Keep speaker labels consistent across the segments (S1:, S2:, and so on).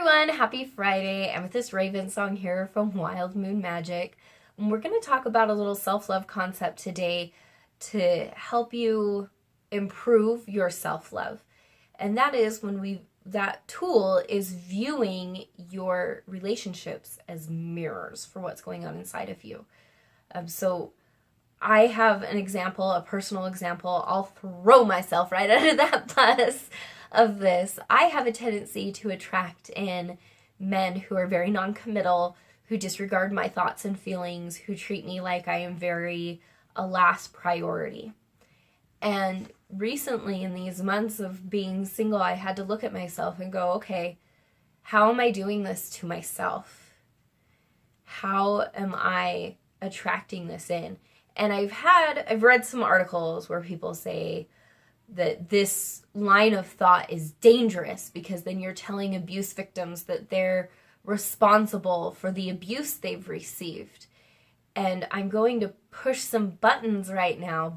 S1: everyone, happy Friday. Amethyst Raven song here from Wild Moon Magic. And we're going to talk about a little self-love concept today to help you improve your self-love. And that is that tool is viewing your relationships as mirrors for what's going on inside of you. So I have an example, a personal example. I'll throw myself right under that bus of this. I have a tendency to attract in men who are very non-committal, who disregard my thoughts and feelings, who treat me like I am a last priority. And recently, in these months of being single, I had to look at myself and go, okay, how am I doing this to myself? How am I attracting this in? And I've read some articles where people say that this line of thought is dangerous because then you're telling abuse victims that they're responsible for the abuse they've received. And I'm going to push some buttons right now,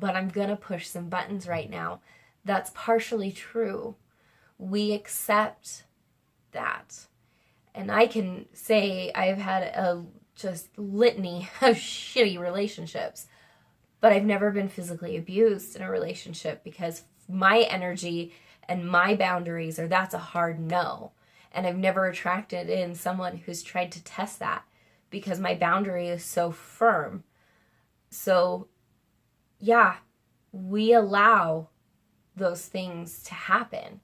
S1: That's partially true. We accept that. And I can say I've had a just litany of shitty relationships, but I've never been physically abused in a relationship because my energy and my boundaries that's a hard no. And I've never attracted in someone who's tried to test that because my boundary is so firm. So yeah, we allow those things to happen.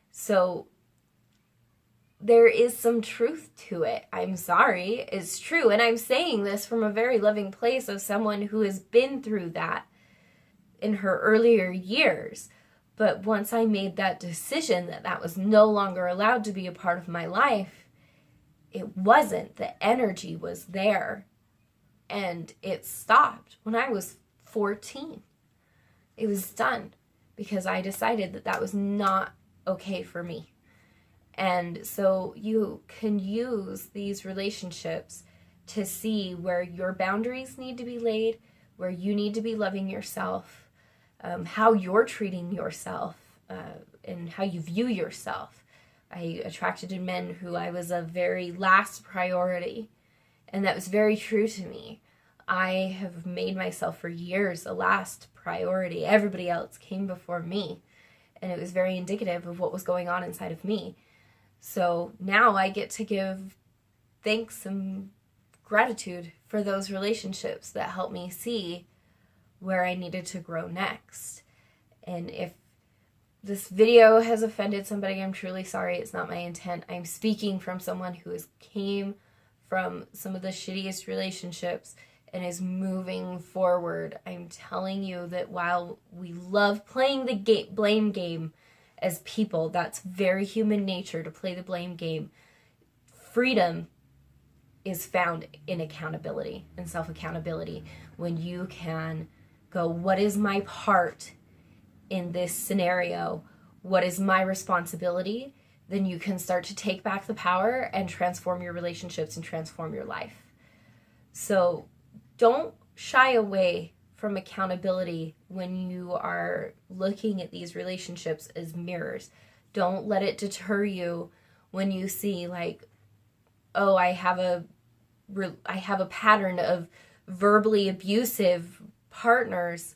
S1: So there is some truth to it. I'm sorry, it's true. And I'm saying this from a very loving place of someone who has been through that in her earlier years. But once I made that decision that was no longer allowed to be a part of my life, it wasn't. The energy was there. And it stopped when I was 14. It was done because I decided that was not okay for me. And so you can use these relationships to see where your boundaries need to be laid, where you need to be loving yourself, how you're treating yourself, and how you view yourself. I attracted in men who I was a very last priority, and that was very true to me. I have made myself for years a last priority. Everybody else came before me, and it was very indicative of what was going on inside of me. So now I get to give thanks and gratitude for those relationships that helped me see where I needed to grow next. And if this video has offended somebody, I'm truly sorry. It's not my intent. I'm speaking from someone who came from some of the shittiest relationships and is moving forward. I'm telling you that while we love playing the blame game as people, that's very human nature to play the blame game. Freedom is found in accountability and self-accountability when you can go, what is my part in this scenario? What is my responsibility? Then you can start to take back the power and transform your relationships and transform your life. So don't shy away from accountability when you are looking at these relationships as mirrors. Don't let it deter you when you see like, oh, I have a pattern of verbally abusive partners.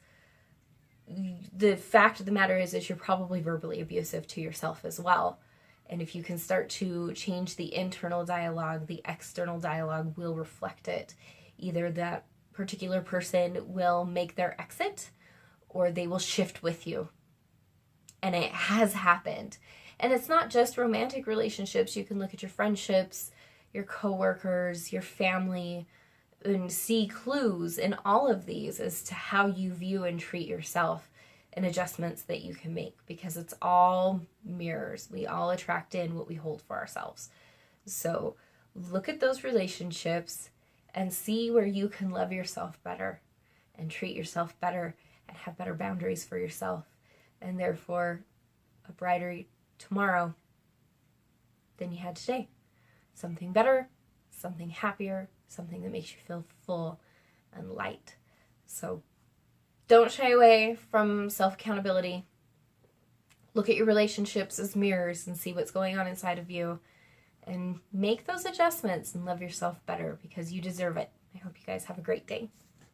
S1: The fact of the matter is you're probably verbally abusive to yourself as well. And if you can start to change the internal dialogue, the external dialogue will reflect it. Either that particular person will make their exit or they will shift with you. And it has happened. And it's not just romantic relationships. You can look at your friendships, your coworkers, your family, and see clues in all of these as to how you view and treat yourself and adjustments that you can make, because it's all mirrors. We all attract in what we hold for ourselves. So look at those relationships and see where you can love yourself better and treat yourself better and have better boundaries for yourself, and therefore a brighter tomorrow than you had today. Something better, something happier, something that makes you feel full and light. So don't shy away from self-accountability. Look at your relationships as mirrors and see what's going on inside of you and make those adjustments and love yourself better because you deserve it. I hope you guys have a great day.